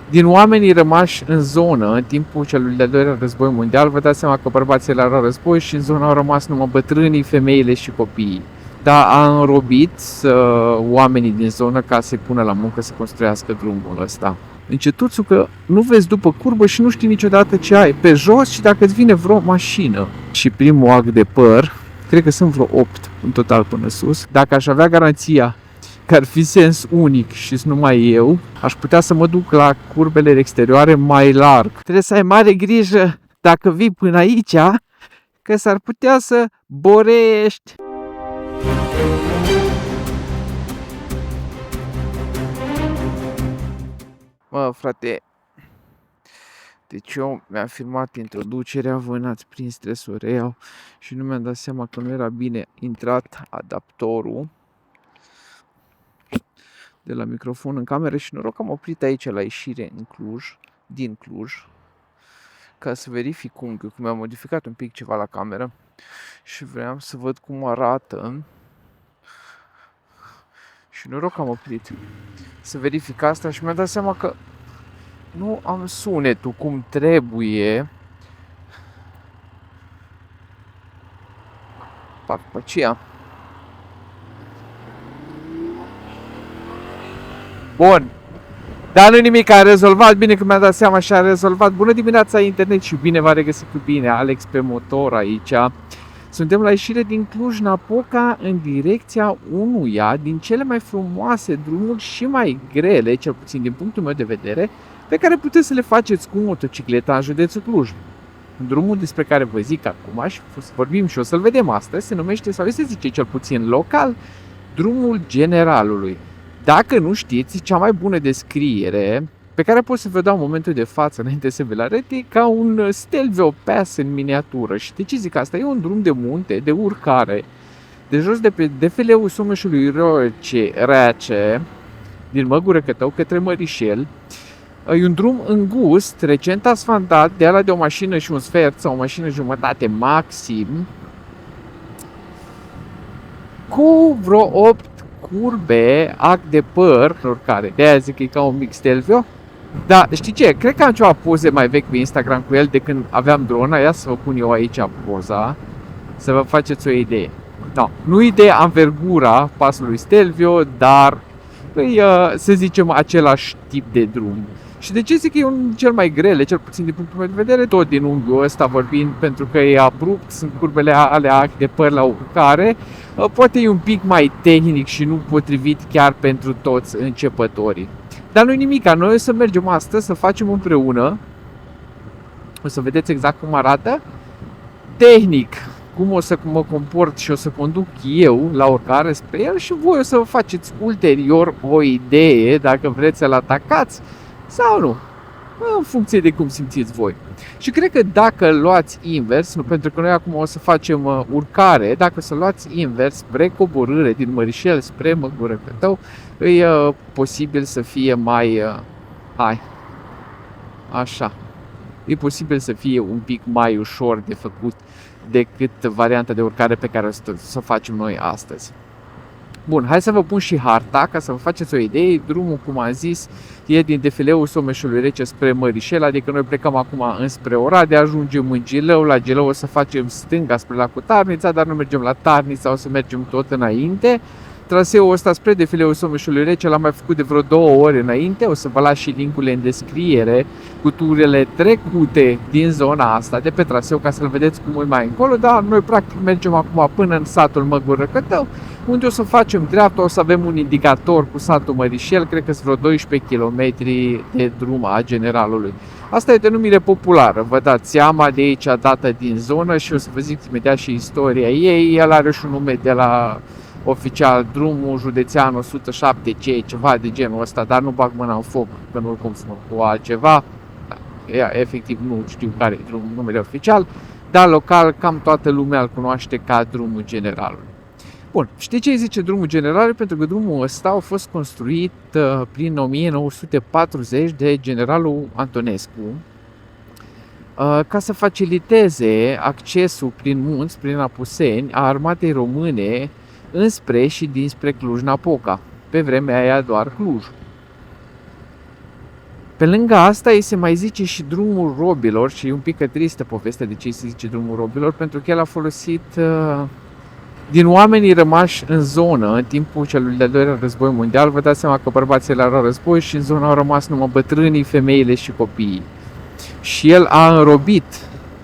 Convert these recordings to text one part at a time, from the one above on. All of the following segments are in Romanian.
Din oamenii rămași în zonă în timpul celui de-al doilea război mondial, vă dați seama că bărbații la război și în zonă au rămas numai bătrânii, femeile și copiii. Dar a înrobit oamenii din zonă ca să-i pună la muncă să construiască drumul ăsta. Încetuțul că nu vezi după curbă și nu știi niciodată ce ai pe jos și dacă îți vine vreo mașină. Și primul act de păr, cred că sunt vreo 8 în total până sus. Dacă aș avea garanția că ar fi sens unic și numai eu, aș putea să mă duc la curbele exterioare mai larg. Trebuie să ai mare grijă dacă vii până aici, că s-ar putea să borești. Mă, frate, deci eu mi-am filmat introducerea, voi n-ați prins, trebuie să o reiau și nu mi-am dat seama că nu era bine intrat adaptorul de la microfon în cameră și noroc că am oprit aici la ieșire în Cluj, din Cluj, ca să verific unghiul, că mi-am modificat un pic ceva la cameră și vreau să văd cum arată și noroc că am oprit să verific asta și mi-am dat seama că nu am sunetul cum trebuie. Fac pe aceea. Bun. Dar nu nimic, a rezolvat. Bine că mi-a dat seama și a rezolvat. Bună dimineața internet și bine v-a regăsit cu bine. Alex pe motor aici. Suntem la ieșire din Cluj-Napoca în direcția unuia din cele mai frumoase drumuri și mai grele, cel puțin din punctul meu de vedere, pe care puteți să le faceți cu motocicleta în județul Cluj. Drumul despre care vă zic acum și să vorbim și o să-l vedem astăzi se numește, sau se zice cel puțin local, Drumul Generalului. Dacă nu știți, cea mai bună descriere pe care pot să vă dau în momentul de față înainte să vi-l arăt e ca un Stelvio Pass în miniatură. Și de ce zic asta? E un drum de munte, de urcare, de jos de pe defeleul Someșului Rece, din Măgură Cătău către Mărișel. E un drum îngust, recent asfaltat, de ala de o mașină și un sfert sau o mașină jumătate maxim, cu vreo 8 curbe, act de păr, urcare. De-aia zic că e ca un mic Stelvio. Dar știi ce? Cred că am ceva poze mai vechi pe Instagram cu el de când aveam drona. Ia să vă pun eu aici poza, să vă faceți o idee. No, nu ideea anvergura pasului Stelvio, dar e, să zicem, același tip de drum. Și de ce zic că e unul cel mai grele, cel puțin din punctul meu de vedere, tot din unghiul ăsta vorbind, pentru că e abrupt, sunt curbele alea de păr la urcare, poate e un pic mai tehnic și nu potrivit chiar pentru toți începătorii. Dar nu-i nimic, noi o să mergem astăzi să facem împreună, o să vedeți exact cum arată, tehnic, cum o să mă comport și o să conduc eu la urcare spre el și voi o să vă faceți ulterior o idee dacă vreți să-l atacați sau nu, în funcție de cum simțiți voi. Și cred că dacă luați invers, nu, pentru că noi acum o să facem urcare, dacă o să luați invers spre coborâre din Mărișel spre Măgură Cătău, e posibil să fie mai, așa, e posibil să fie un pic mai ușor de făcut decât varianta de urcare pe care o să o facem noi astăzi. Bun, hai să vă pun și harta ca să vă faceți o idee. Drumul, cum am zis, e din defeleul Someșului Rece spre Mărișel, adică noi plecăm acum înspre Oradea, ajungem în Gilău, la Gilău o să facem stânga spre Lacul Tarnița, dar nu mergem la Tarnița, o să mergem tot înainte. Traseul ăsta spre defeleul Someșului Rece l-am mai făcut de vreo 2 ori înainte, o să vă las și link-urile în descriere cu tururile trecute din zona asta de pe traseu ca să-l vedeți cum e mai încolo, dar noi practic mergem acum până în satul Măgură Cătău, unde o să facem dreapta, o să avem un indicator cu satul Mărișel, cred că sunt vreo 12 km de drum a Generalului. Asta e denumire populară, vă dați seama, de aici dată din zonă și o să vă zic imediat și istoria ei. El are și un nume de la oficial, drumul județean 107C, ceva de genul ăsta, dar nu bag mâna în foc, că nu-l confund cu altceva. Efectiv nu știu care e numele oficial, dar local cam toată lumea îl cunoaște ca Drumul Generalului. Bun, știi ce zice Drumul Generalului? Pentru că drumul ăsta a fost construit prin 1940 de generalul Antonescu ca să faciliteze accesul prin munți, prin Apuseni, a armatei române înspre și dinspre Cluj-Napoca. Pe vremea aia doar Cluj. Pe lângă asta îi se mai zice și drumul robilor și e un pic tristă povestea de ce îi se zice drumul robilor, pentru că el a folosit din oamenii rămași în zonă în timpul celui de-al doilea război mondial. Vă dați seama că bărbații erau război și în zonă au rămas numai bătrânii, femeile și copiii. Și el a înrobit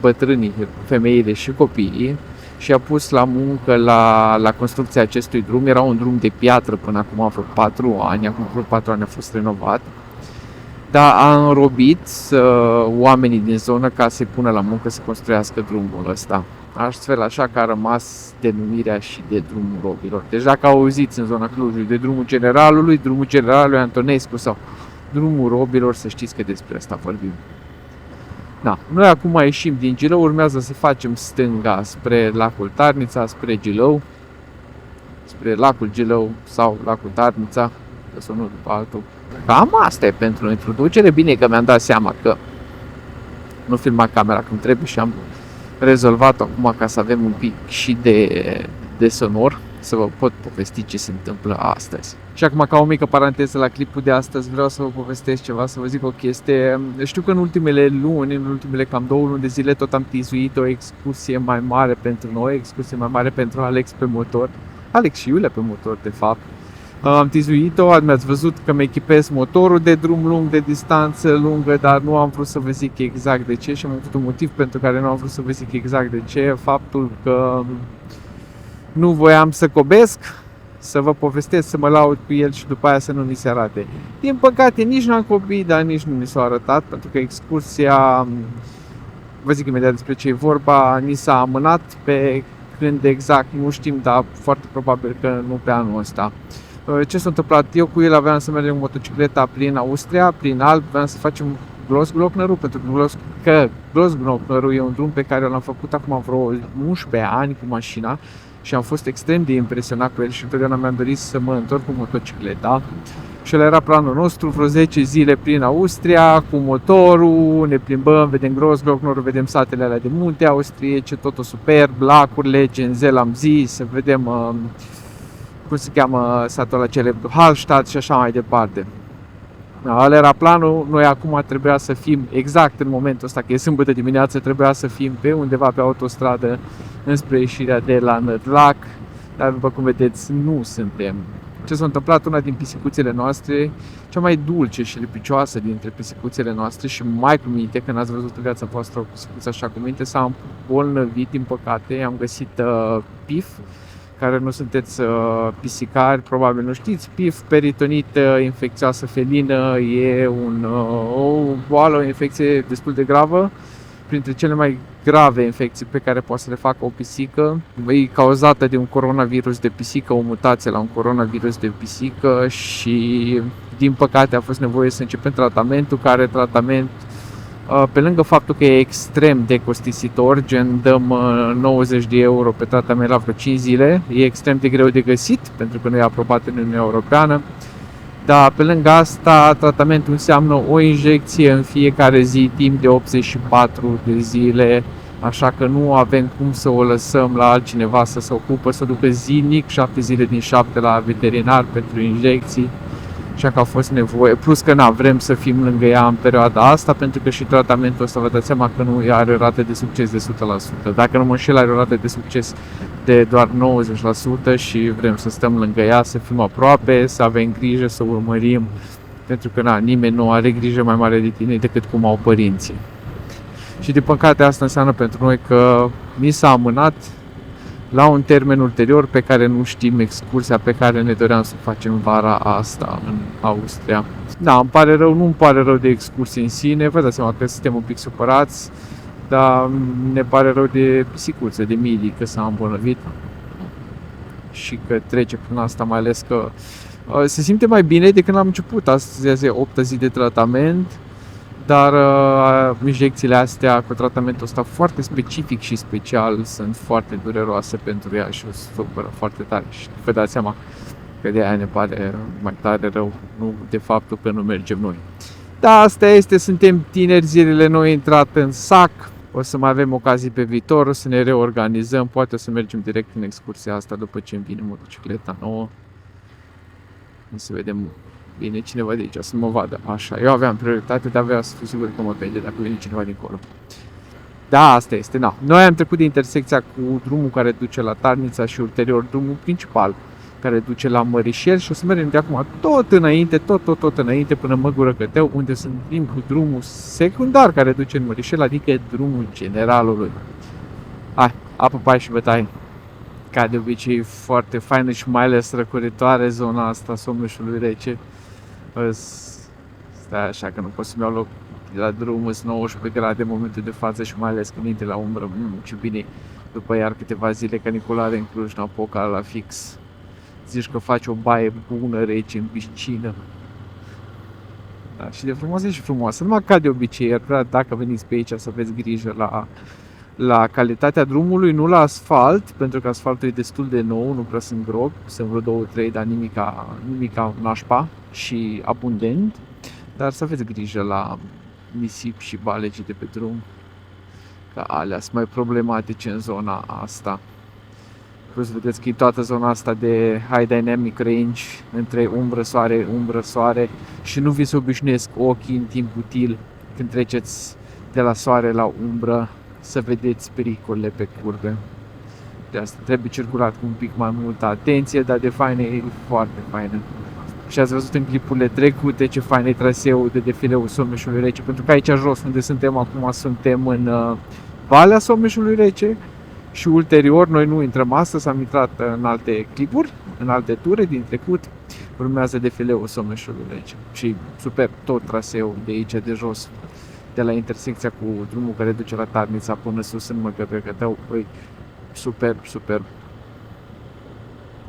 bătrânii, femeile și copiii și a pus la muncă la construcția acestui drum. Era un drum de piatră până acum a vreo 4 ani, acum vreo 4 ani a fost renovat. Dar a înrobit oamenii din zonă ca să-i pună la muncă să construiască drumul ăsta. Astfel așa că a rămas denumirea și de drumul robilor. Deci dacă auziți în zona Clujului de drumul generalului Antonescu sau drumul robilor, să știți că despre asta vorbim. Da, noi acum ieșim din Gilău, urmează să facem stânga spre lacul Tarnița, spre Gilău, spre lacul Gilău sau lacul Tarnița, că sunt unul după altul. Cam asta e pentru introducere. Bine că mi-am dat seama că nu filma camera cum trebuie și am rezolvat-o acum ca să avem un pic și de sonor, să vă pot povesti ce se întâmplă astăzi. Și acum, ca o mică paranteză la clipul de astăzi, vreau să vă povestesc ceva, să vă zic o chestie. Știu că în ultimele luni, în ultimele cam 2 luni de zile, tot am tizuit o excursie mai mare pentru noi, excursie mai mare pentru Alex pe motor. Alex și Iulia pe motor, de fapt. Am tizuit-o, mi-ați văzut că mi echipez motorul de drum lung, de distanță lungă, dar nu am vrut să vă zic exact de ce și am avut un motiv pentru care nu am vrut să vă zic exact de ce. Faptul că nu voiam să cobesc, să vă povestesc, să mă laud cu el și după aia să nu mi se arate. Din păcate, nici nu am copii, dar nici nu mi s-a arătat, pentru că excursia, vă zic imediat despre ce e vorba, ni s-a amânat pe când exact, nu știm, dar foarte probabil că nu pe anul ăsta. Ce s-a întâmplat? Eu cu el aveam să mergem cu motocicleta prin Austria, prin Alp, aveam să facem Grossglocknerul, pentru că Grossglocknerul e un drum pe care l-am făcut acum vreo 11 ani cu mașina și am fost extrem de impresionat cu el și întotdeauna mi-am dorit să mă întorc cu motocicleta. Și ăla era planul nostru, vreo 10 zile prin Austria, cu motorul, ne plimbăm, vedem Grossglocknerul, vedem satele alea de munte austriece, totul superb, lacurile, Genzel am zis, să vedem cum se cheamă satul ăla celebru, Hallstatt și așa mai departe. Ăla era planul, noi acum trebuia să fim exact în momentul ăsta, că e sâmbătă dimineață, trebuia să fim pe undeva pe autostradă înspre ieșirea de la Nădlac, dar după cum vedeți nu suntem. Ce s-a întâmplat? Una din pisicuțele noastre, cea mai dulce și lipicioasă dintre pisicuțele noastre și mai cu minte, când ați văzut în viața voastră o pisicuță așa cu minte, s-a îmbolnăvit, din păcate, am găsit PIF, care nu sunteți pisicari, probabil nu știți, PIF, peritonită infecțioasă felină, e o boală, o infecție destul de gravă, printre cele mai grave infecții pe care poate să le facă o pisică. E cauzată de un coronavirus de pisică, o mutație la un coronavirus de pisică și, din păcate, a fost nevoie să începem tratamentul, pe lângă faptul că e extrem de costisitor, gen dăm 90 de euro pe tratament la vreo 5 zile, e extrem de greu de găsit, pentru că nu e aprobat în Uniunea Europeană, dar pe lângă asta, tratamentul înseamnă o injecție în fiecare zi, timp de 84 de zile, așa că nu avem cum să o lăsăm la altcineva să se ocupă, să ducă zilnic 7 zile din 7 la veterinar pentru injecții. Așa că a fost nevoie, plus că vrem să fim lângă ea în perioada asta, pentru că și tratamentul ăsta, vă dați seama că nu are rată de succes de 100%. Dacă nu mă înșel, are o rată de succes de doar 90% și vrem să stăm lângă ea, să fim aproape, să avem grijă, să urmărim, pentru că nimeni nu are grijă mai mare de tine decât cum au părinții. Și din păcate asta înseamnă pentru noi că mi s-a amânat la un termen ulterior pe care nu știm excursia pe care ne doream să facem vara asta în Austria. Da, îmi pare rău, nu îmi pare rău de excursie în sine, vă dați seama că suntem un pic supărați, dar ne pare rău de pisicuță, de Mili, că s-a îmbolnăvit și că trece prin asta, mai ales că se simte mai bine de când am început. Astăzi e 8-a zi de tratament, dar injecțiile astea cu tratamentul ăsta foarte specific și special sunt foarte dureroase pentru ea și o supără foarte tare și vă dați seama că de aia ne pare mai tare rău, nu de faptul că nu mergem noi. Da, asta este, suntem tineri, zilele noi intrat în sac, o să mai avem ocazii pe viitor, o să ne reorganizăm, poate o să mergem direct în excursia asta după ce îmi vine motocicleta nouă. O să vedem vine cineva de aici să mă vadă. Așa, eu aveam prioritate, dar vreau să fiu sigur că mă vede dacă vine cineva dincolo. Da, asta este, na. Noi am trecut de intersecția cu drumul care duce la Tarnița și ulterior drumul principal care duce la Mărișel și o să mergem de acum tot înainte, tot înainte până Măgură Căteu, unde suntem cu drumul secundar care duce în Mărișel, adică drumul generalului. Hai, apă, pai și bătaie. Ca de obicei foarte faină și mai ales răcoritoare zona asta Someșului Rece. Stai așa că nu pot să-mi iau loc la drum, sunt 19 grade în momentul de față și mai ales când intri la umbră, ce bine, după iar câteva zile caniculare în Cluj-Napoca la fix. Zici că faci o baie bună, rece, în piscină. Da, și de frumoasă și frumoasă, numai ca de obicei, ar dacă veniți pe aici să aveți grijă la calitatea drumului, nu la asfalt, pentru că asfaltul e destul de nou, nu prea sunt gropi, sunt vreo 2-3, dar nimica nașpa și abundent, dar să aveți grijă la nisip și balegi de pe drum, că alea sunt mai problematice în zona asta. Plus vedeți că e toată zona asta de high dynamic range, între umbră-soare și nu vi se obișnuiesc ochii în timp util când treceți de la soare la umbră să vedeți pericolele pe curbe. De asta trebuie circulat cu un pic mai multă atenție, dar de faină e foarte faină. Și ați văzut în clipurile trecute ce fain e traseul de defileul Someșului Rece, pentru că aici jos unde suntem acum suntem în Valea Someșului Rece și ulterior noi nu intrăm astăzi, am intrat în alte clipuri, în alte ture din trecut, urmează defileul Someșului Rece și super tot traseul de aici de jos, de la intersecția cu drumul care duce la Tarnița până sus în Măgură Căteu, super.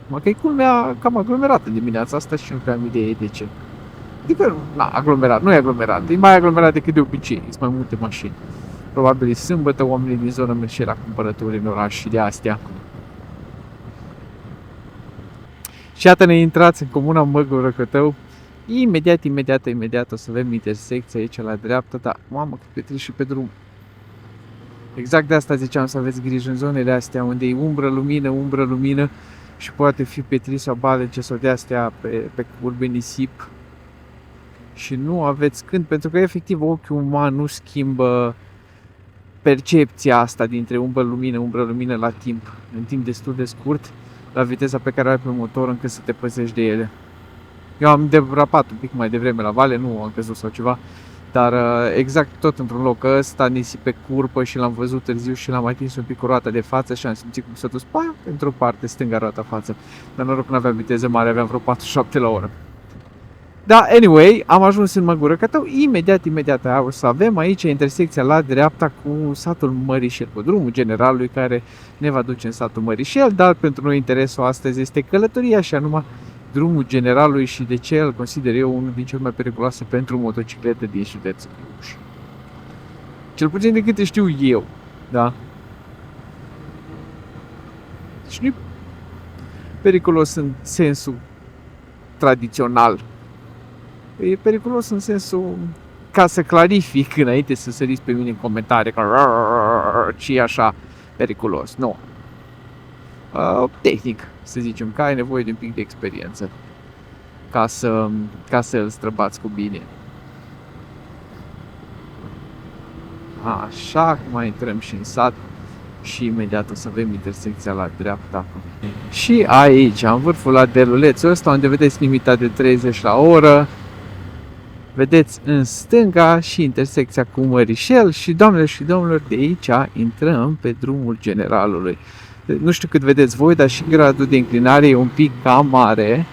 Mă că e culmea cam aglomerată dimineața asta și nu prea am idee de ce. Adică, aglomerat, nu e aglomerat, e mai aglomerat decât de obicei, sunt mai multe mașini. Probabil e sâmbătă, oamenii din zonă merg și la cumpărături în oraș și de astea. Și iată ne intrați în comuna Măgură Căteu. Imediat o să avem intersecția aici la dreapta, dar mamă că petrici și pe drum. Exact de asta ziceam să aveți grijă în zonele astea unde e umbră-lumină și poate fi petri sau balece sau de astea pe curbe nisip. Și nu aveți când, pentru că efectiv ochiul uman nu schimbă percepția asta dintre umbră-lumină la timp, în timp destul de scurt, la viteza pe care o ai pe motor încât să te păzești de ele. Eu am derapat un pic mai devreme la vale, nu am căzut sau ceva, dar exact tot într-un loc ăsta, nisip pe curpă și l-am văzut târziu și l-am atins un pic cu roata de față și am simțit cum s-a dus într-o parte, stânga roata față. Dar noroc că nu aveam viteză mare, aveam vreo 47 la oră. Da, anyway, am ajuns în Măgură Căteu, imediat o să avem aici intersecția la dreapta cu satul Mărișel, cu drumul generalului care ne va duce în satul Mărișel, dar pentru noi interesul astăzi este călătoria și anume drumul generalului și de ce îl consider eu unul din cele mai periculoase pentru motociclete din județul Cluj. Cel puțin de câte știu eu, da? Și nu e periculos în sensul tradițional. E periculos în sensul, ca să clarific înainte să săriți pe mine în comentarii că ce e așa periculos. Nu. Tehnic, să zicem, că ai nevoie de un pic de experiență ca să îl străbați cu bine. Așa, mai intrăm și în sat și imediat o să avem intersecția la dreapta. Și aici, în vârful la delulețul ăsta, unde vedeți limita de 30 la oră, vedeți în stânga și intersecția cu Mărișel și, doamnelor și domnilor, de aici intrăm pe drumul generalului. Nu știu cât vedeți voi, dar și gradul de inclinare e un pic cam mare.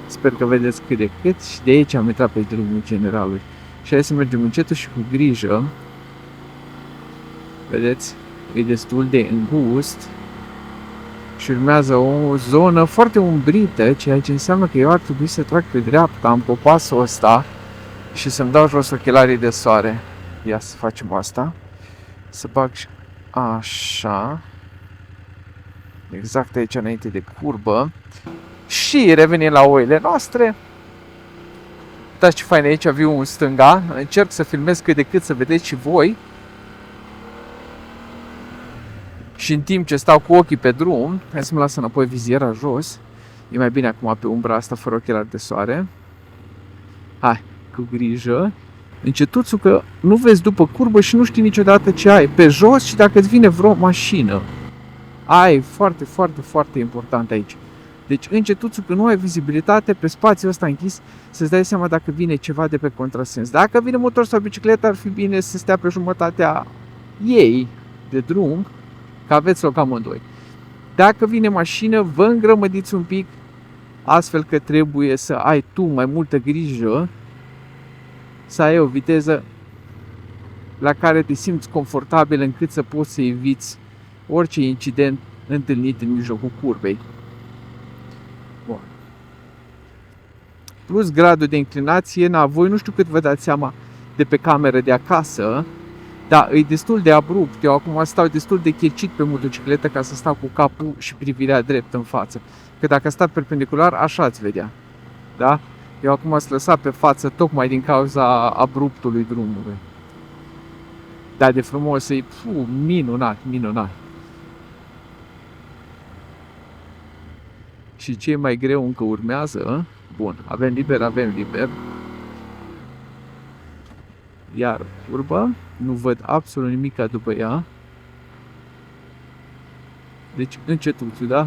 Sper că vedeți cât de cât și de aici am intrat pe drumul generalului. Și hai să mergem încetul și cu grijă. Vedeți? E destul de îngust. Și urmează o zonă foarte umbrită, ceea ce înseamnă că eu ar trebui să trag pe dreapta în popasul ăsta și să-mi dau jos ochelarii de soare. Ia să facem asta. Să bag așa. Exact aici înainte de curbă. Și revenim la oile noastre. Uitați ce fain aici viu în stânga. Încerc să filmez cât de cât să vedeți și voi. Și în timp ce stau cu ochii pe drum, hai să-mi las înapoi viziera jos. E mai bine acum pe umbra asta fără ochelari de soare. Hai, cu grijă. Încetuțul că nu vezi după curbă și nu știi niciodată ce ai pe jos și dacă îți vine vreo mașină. Ai, foarte, foarte, foarte important aici. Deci încetuțul că nu ai vizibilitate pe spațiul ăsta închis, să-ți dai seama dacă vine ceva de pe contrasens. Dacă vine motor sau bicicletă, ar fi bine să stea pe jumătatea ei de drum, că aveți loc amândoi. Dacă vine mașină, vă îngrămădiți un pic, astfel că trebuie să ai tu mai multă grijă, să ai o viteză la care te simți confortabil încât să poți să eviți orice incident întâlnit în mijlocul curbei. Bun. Plus gradul de inclinație, voi nu știu cât vă dați seama de pe cameră de acasă, dar e destul de abrupt. Eu acum stau destul de chircit pe motocicletă ca să stau cu capul și privirea drept în față. Că dacă stat perpendicular, așa ați vedea. Da? Eu acum sunt lăsat pe față tocmai din cauza abruptului drumului. Dar de frumos e minunat, minunat. Și ce e mai greu încă urmează. Bun, avem liber. Iar curbă, nu văd absolut nimic după ea. Deci încetuțul, da?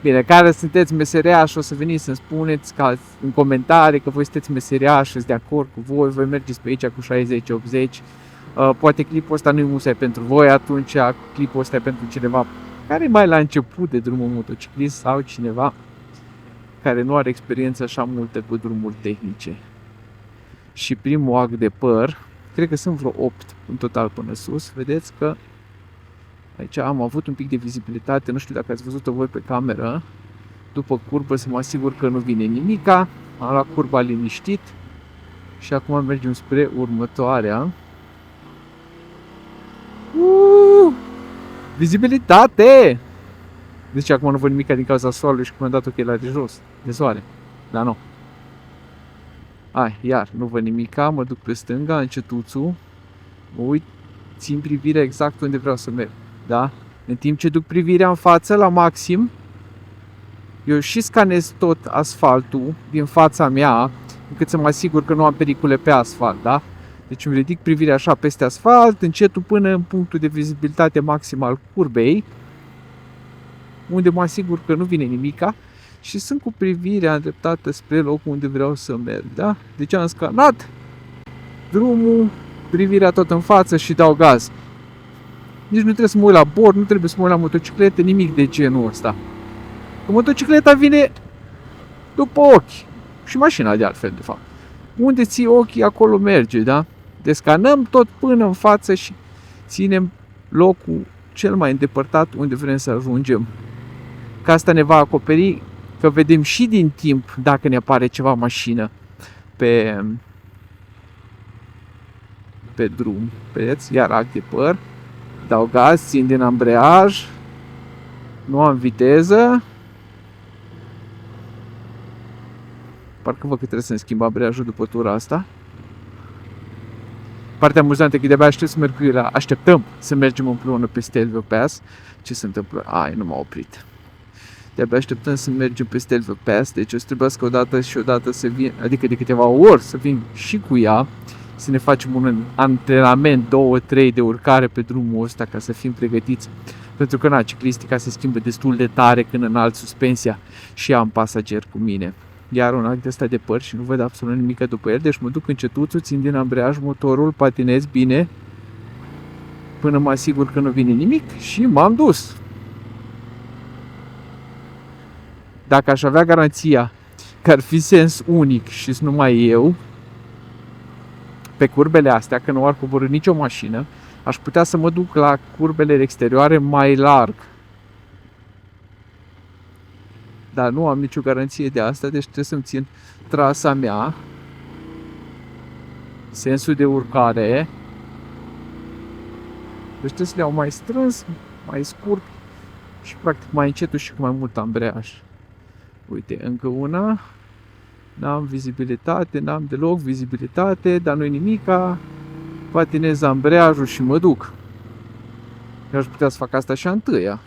Bine, care sunteți meseriași, o să veniți să-mi spuneți în comentarii că voi sunteți meseriași, sunt de acord cu voi mergeți pe aici cu 60-80. Poate clipul ăsta nu-i musai pentru voi atunci, clipul ăsta e pentru cineva care e mai la început de drumul motociclist sau cineva care nu are experiență așa multă cu drumuri tehnice. Și primul act de păr, cred că sunt vreo 8 în total până sus, vedeți că aici am avut un pic de vizibilitate, nu știu dacă ați văzut-o voi pe cameră. După curbă să mă asigur că nu vine nimica, am luat curba liniștit și acum mergem spre următoarea. Vizibilitate! Deci acum nu văd nimica din cauza soarelui și cum am dat ochelari de jos, de soare, dar nu. Hai, iar, nu văd nimica, mă duc pe stânga, încetuțul, mă uit, țin privirea exact unde vreau să merg. Da? În timp ce duc privirea în față la maxim, eu și scanez tot asfaltul din fața mea, încât să mă asigur că nu am pericole pe asfalt, da? Deci îmi ridic privirea așa peste asfalt, încetul până în punctul de vizibilitate maxim al curbei, unde mă asigur că nu vine nimica și sunt cu privirea îndreptată spre locul unde vreau să merg, da? Deci am scanat drumul, privirea tot în față și dau gaz. Nici nu trebuie să mă uit la bord, nu trebuie să mă uit la motocicletă, nimic de genul ăsta. Că motocicleta vine după ochi. Și mașina de altfel, de fapt. Unde ții ochii, acolo merge, da? Descanăm tot până în față și ținem locul cel mai îndepărtat unde vrem să ajungem. Că asta ne va acoperi, că vedem și din timp dacă ne apare ceva mașină pe drum. Vedeți? Iar act de păr. Dau gaz, țin din ambreiaj, nu am viteză. Parcă văd că trebuie să-mi schimb ambreiajul după tura asta. Partea amuzantă e că de-abia așteptăm să mergem împreună pe Stelvio Pass. Ce se întâmplă? Ai, nu m-a oprit. De-abia așteptăm să mergem pe Stelvio Pass, deci o să trebuiască odată și odată să vin, adică de câteva ori să vin și cu ea, să ne facem un antrenament, 2-3 de urcare pe drumul ăsta ca să fim pregătiți. Pentru că ciclistica se schimbă destul de tare când înalt suspensia și am pasager cu mine. Iar un act ăsta de păr și nu văd absolut nimic după el, deci mă duc încetuțul, țin din ambreiaj motorul, patinez bine până mă asigur că nu vine nimic și m-am dus. Dacă aș avea garanția că ar fi sens unic și numai eu, pe curbele astea, că nu ar coborî nicio mașină, aș putea să mă duc la curbele exterioare mai larg. Dar nu am nicio garanție de asta, deci trebuie să-mi țin trasa mea, sensul de urcare. Deci trebuie să le iau mai strâns, mai scurt și practic mai încetul și cu mai mult ambreiaj. Uite, încă una. N-am vizibilitate, n-am deloc vizibilitate, dar nu-i nimica. Patinez ambreiajul și mă duc. Eu aș putea să fac asta și a întâia.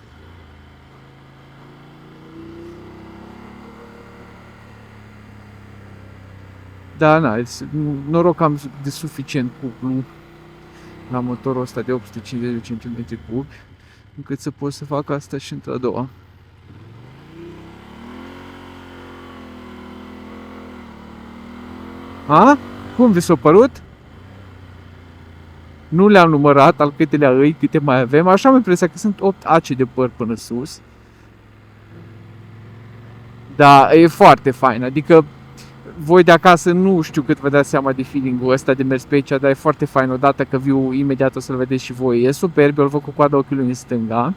Da, noroc că am de suficient cuplu la motorul ăsta de 850 cm3, încât să pot să fac asta și într-a doua. A? Cum vi s-a părut? Nu le-am numărat al câtelea îi, câte mai avem. Așa am impresia că sunt 8 ace de păr până sus. Da, e foarte fain. Adică voi de acasă nu știu cât vă dați seama de feeling-ul ăsta de mers pe aici, dar e foarte fain odată că viu imediat o să-l vedeți și voi. E superb, eu îl văd cu coada ochiului în stânga.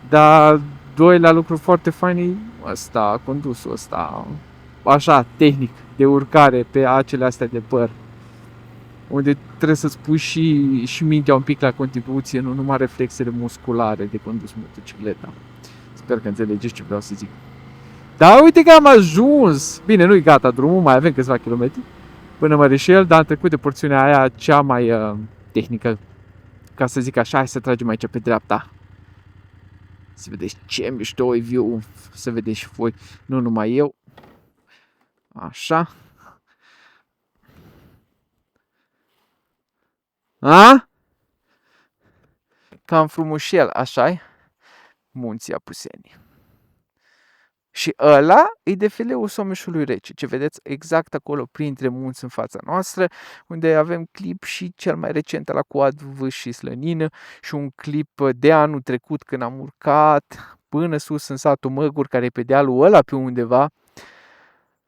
Dar doilea lucru foarte fain e ăsta, condusul ăsta, așa, tehnic, de urcare pe acele astea de păr. Unde trebuie să-ți pui și mintea un pic la contribuție, nu numai reflexele musculare de condus motocicleta. Sper că înțelegeți ce vreau să zic. Da, uite că am ajuns! Bine, nu-i gata drumul, mai avem câțiva kilometri până Mărișel, dar am trecut de porțiunea aia cea mai tehnică, ca să zic așa. Hai să tragem aici pe dreapta. Să vedeți ce mișto e view, să vedeți și voi, nu numai eu. Așa. A? Cam frumușel, așa-i? Munții Apuseni. Și ăla e defileul Someșului Rece, ce vedeți exact acolo printre munți în fața noastră, unde avem clip și cel mai recent la Coad Vâș și Slănină și un clip de anul trecut când am urcat până sus în satul Măguri, care e pe dealul ăla pe undeva,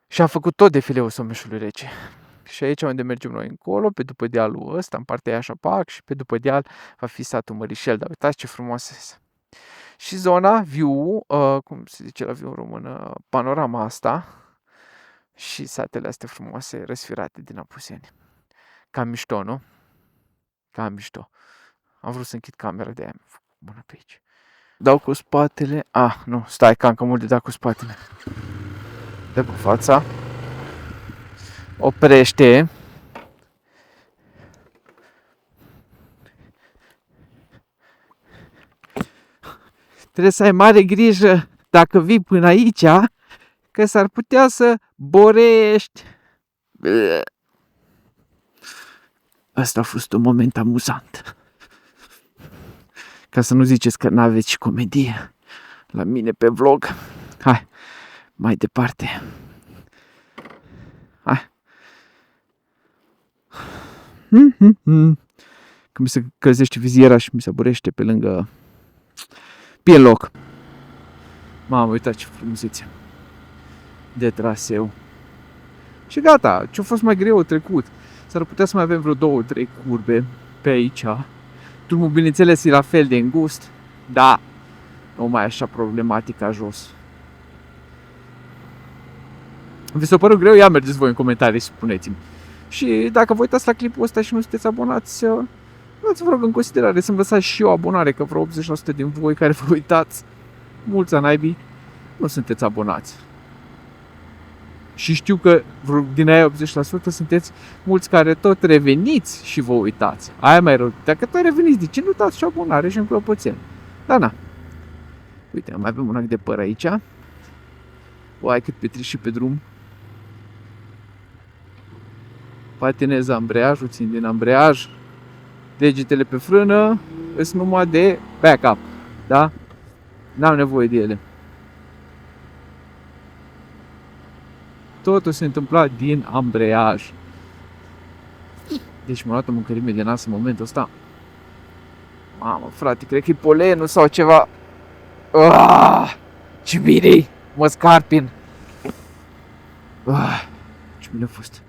și am făcut tot defileul Someșului Rece. Și aici unde mergem noi încolo, pe după dealul ăsta, în partea aia Șapac, și pe după deal va fi satul Mărișel, dar uitați ce frumos este. Și zona, view, cum se zice la view în română, panorama asta și satele astea frumoase răsfirate din Apuseni. Cam mișto, nu? Cam mișto. Am vrut să închid camera, de aia mi-am făcut mâna pe aici. Dau cu spatele. Nu, stai, că am cam mult de dat cu spatele. Dă cu fața. Oprește. Trebuie să ai mare grijă dacă vii până aici, că s-ar putea să borești. Asta a fost un moment amuzant. Ca să nu ziceți că n-aveți și comedie la mine pe vlog. Hai, mai departe. Hai. Când mi se călzește viziera și mi se borește pe lângă loc. Mamă, uitați ce frumusețe de traseu. Și gata, ce-a fost mai greu trecut. S-ar putea să mai avem vreo 2-3 curbe pe aici. Drumul, bineînțeles, e la fel de îngust, dar nu mai așa problematic ca jos. Vi s-a părut greu? Ia mergeți voi în comentarii și spuneți-mi. Și dacă vă uitați la clipul ăsta și nu sunteți abonați, luați-vă rog în considerare să-mi lăsați și eu abonare, că vreo 80% din voi care vă uitați, mulți anaibii, nu sunteți abonați. Și știu că din aia 80% sunteți mulți care tot reveniți și vă uitați. Aia mai rău. Dacă tot reveniți, de ce nu dați și abonare și în clopoțel? Da, na. Uite, mai avem un ac de păr aici. Uai, cât petrici și pe drum. Patinez ambreiajul, țin din ambreiaj. Degetele pe frână sunt numai de backup, da? N-am nevoie de ele. Totul se întâmpla din ambreiaj. Deci m-a luat o mâncărime de nas în momentul ăsta. Mamă, frate, cred că e polenul sau ceva. Ce bine, mă scarpin. Ce bine a fost.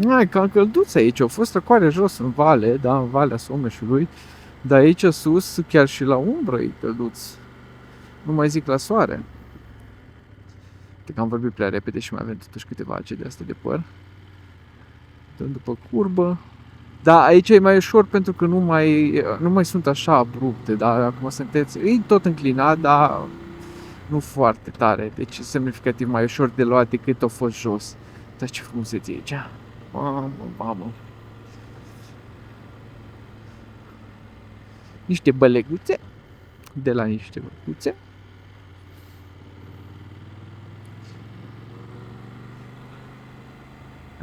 Ai, cam călduț aici, a fost răcoare jos în vale, da, în Valea Someșului. Dar aici sus, chiar și la umbră e călduț. Nu mai zic la soare. Cred că am vorbit prea repede și mai avem totuși câteva ace de astea de păr. Dăm după curbă. Da, aici e mai ușor pentru că nu mai sunt așa abrupte, dar acum sunteți, e tot înclinat, dar nu foarte tare. Deci e semnificativ mai ușor de luat decât a fost jos. Dar ce frumusețe e aici. Mamă. Niște băleguțe. De la niște băleguțe.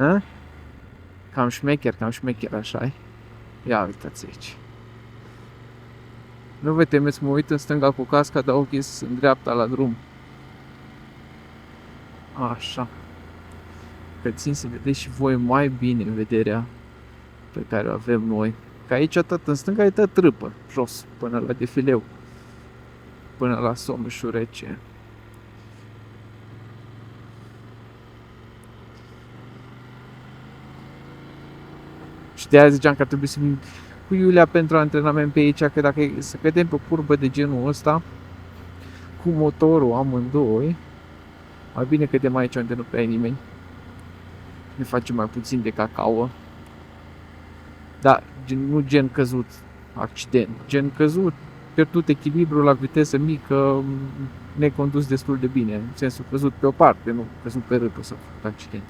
A? Cam șmecher, așa-i. Ia uitați aici. Nu vă temeți să mă uit în stânga cu casca, dar ochii sunt în dreapta la drum. Așa. Că țin să vedeți și voi mai bine vederea pe care o avem noi. Că aici tot în stânga e tot râpă, jos, până la defileu. Până la Someșul Rece. Și de aia ziceam că ar trebui să vin cu Iulia pentru antrenament pe aici, că dacă să cădem pe curbă de genul ăsta, cu motorul amândoi, mai bine cădem aici unde nu prea e nimeni. Ne facem mai puțin de cacao. Dar nu gen căzut, accident, gen căzut, pierdut echilibrul la viteză mică, necondus destul de bine, în sensul căzut pe o parte, nu căzut pe râpă sau accident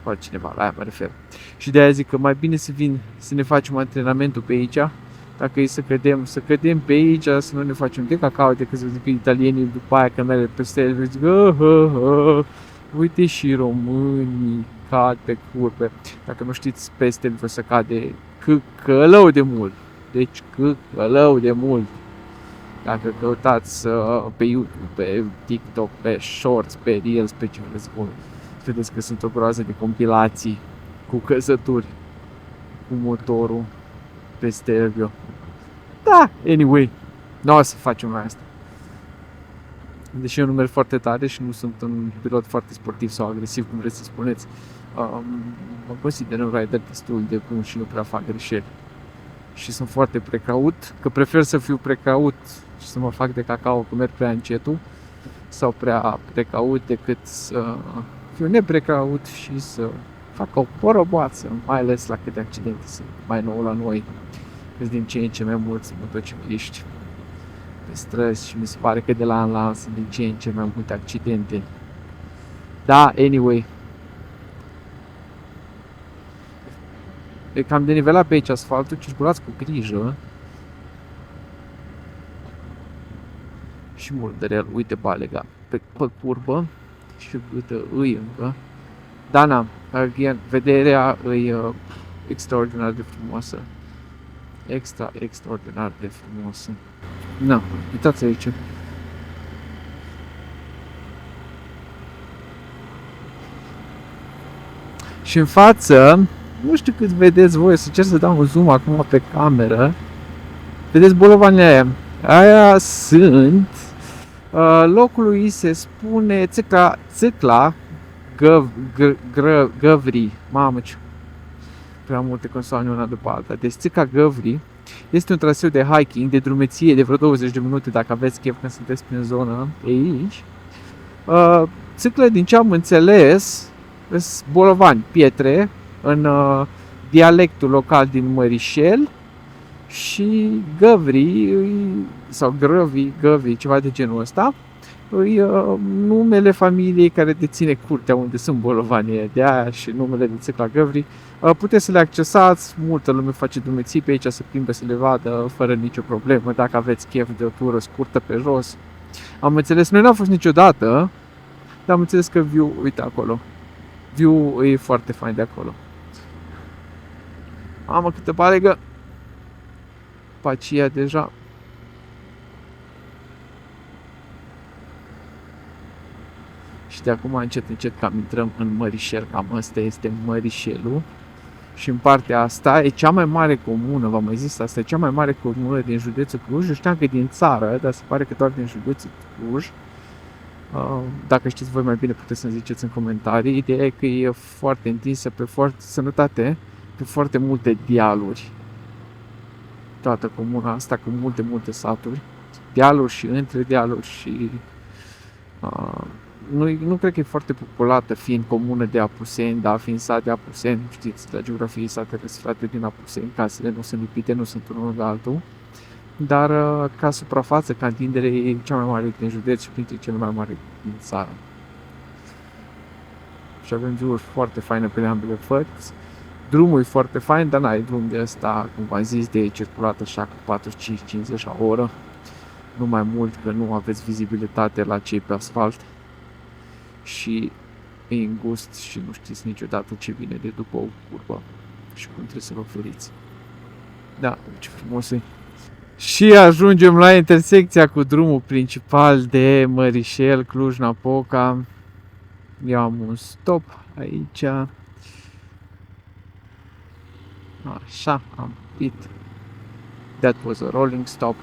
cu altcineva, la aia mă refer. Și de aia zic că mai bine să vin să ne facem antrenamentul pe aici, dacă e să cădem pe aici, să nu ne facem de cacao, decât să zic italienii după aia că merg peste el, zic, uite și românii cad pe curbe. Dacă nu știți, peste el să cade călău de mult. Deci călău de mult. Dacă căutați pe YouTube, pe TikTok, pe Shorts, pe Reels, pe ce vreți voi, vedeți că sunt o groază de compilații cu căzături cu motorul peste Elvio. Da, anyway, nu o să facem mai asta. Deși eu nu merg foarte tare și nu sunt un pilot foarte sportiv sau agresiv, cum vreți să spuneți, mă consider un rider destul de bun și nu prea fac greșeli. Și sunt foarte precaut, că prefer să fiu precaut și să mă fac de cacao că merg prea încetul sau prea precaut decât să fiu neprecaut și să fac o poroboață, mai ales la câte accidente sunt mai nou la noi. Că din ce în ce mai mulți motocicliști pe străzi și mi se pare că de la an la an sunt din ce în ce mai multe accidente. Da, anyway. E cam denivelat pe aici asfaltul, circulați cu grijă. Și mult de el, uite balega pe curbă și uite, îi încă. Da, na, again, vederea e extraordinar de frumoasă. Extraordinar de frumoasă. Na, uitați aici. Și în față, nu știu cât vedeți voi, să cer să dau un zoom acum pe cameră. Vedeți bolovanile aia? Aia sunt, locului îi se spune Țâcla Găvri. Mamă, ce prea multe consoane una după alta. Deci Țâcla Găvri este un traseu de hiking, de drumeție de vreo 20 de minute dacă aveți chef când sunteți prin zonă pe aici. Țâclă, din ce am înțeles, sunt bolovani, pietre, în dialectul local din Mărișel. Și Găvri, sau Găvri, ceva de genul ăsta, e numele familiei care deține curtea unde sunt bolovanii de aia și numele de Țâcla Găvri. Puteți să le accesați, multă lume face drumeții pe aici, să plimbe, să le vadă fără nicio problemă, dacă aveți chef de o tură scurtă pe jos. Am înțeles, noi n-am fost niciodată, dar am înțeles că view, uite acolo, view e foarte fain de acolo. Mamă, câtă balegă! Pacia deja. Și de acum încet cam intrăm în Mărișel, cam ăsta este Mărișelul. Și în partea asta e cea mai mare comună, v-am mai zis asta, e cea mai mare comună din județul Cluj. Eu știam că e din țară, dar se pare că doar din județul Cluj. Dacă știți voi mai bine puteți să-mi ziceți în comentarii. Ideea e că e foarte întinsă pe sănătate, pe foarte multe dealuri. Toată comuna asta cu multe saturi, dealuri și între dealuri și nu cred că e foarte populată fiind comună de Apuseni, dar fiind sat de Apuseni, știți, la geografie satele răsfrate din Apuseni, casele nu sunt lipite, nu sunt unul de altul, dar ca suprafață, ca întindere e cea mai mare din județ și printre cele mai mari din țară. Și avem view-uri foarte faine pe ambele părți. Drumul e foarte fain, dar n-ai drum de ăsta, cum v-am zis, de circulat așa cu 45-50 la oră. Nu mai mult, că nu aveți vizibilitate la cei pe asfalt. Și e îngust și nu știți niciodată ce vine de după o curbă și cum trebuie să vă feriți. Da, ce frumos e. Și ajungem la intersecția cu drumul principal de Mărișel, Cluj-Napoca. Eu am un stop aici. Așa, am oprit. That was a rolling stop.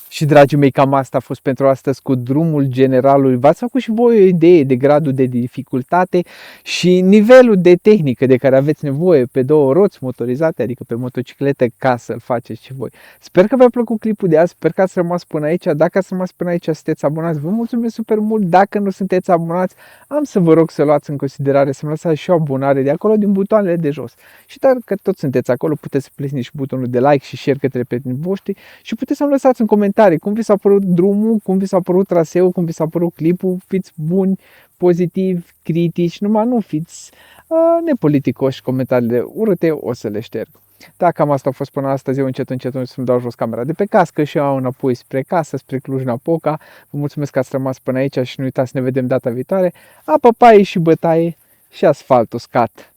Și, dragii mei, cam asta a fost pentru astăzi cu drumul generalului. V-ați făcut și voi o idee de gradul de dificultate și nivelul de tehnică de care aveți nevoie pe două roți motorizate, adică pe motocicletă, ca să-l faceți și voi. Sper că v-a plăcut clipul de azi, sper că ați rămas până aici. Dacă ați rămas până aici, sunteți abonați, vă mulțumesc super mult. Dacă nu sunteți abonați, am să vă rog să luați în considerare să-mi lăsați și o abonare de acolo, din butoanele de jos. Și dacă tot sunteți acolo, puteți să plesniți și butonul de like și share către prietenii voștri și puteți să-mi lăsați în comentarii cum vi s-a părut drumul, cum vi s-a părut traseul, cum vi s-a părut clipul. Fiți buni, pozitivi, critici, numai nu fiți nepoliticoși. Comentariile urâte o să le șterg. Dacă cam asta a fost până astăzi, eu încet să-mi dau jos camera de pe cască și iau înapoi spre casă, spre Cluj-Napoca. Vă mulțumesc că ați rămas până aici și nu uitați să ne vedem data viitoare. Apă, paie și bătaie și asfalt uscat.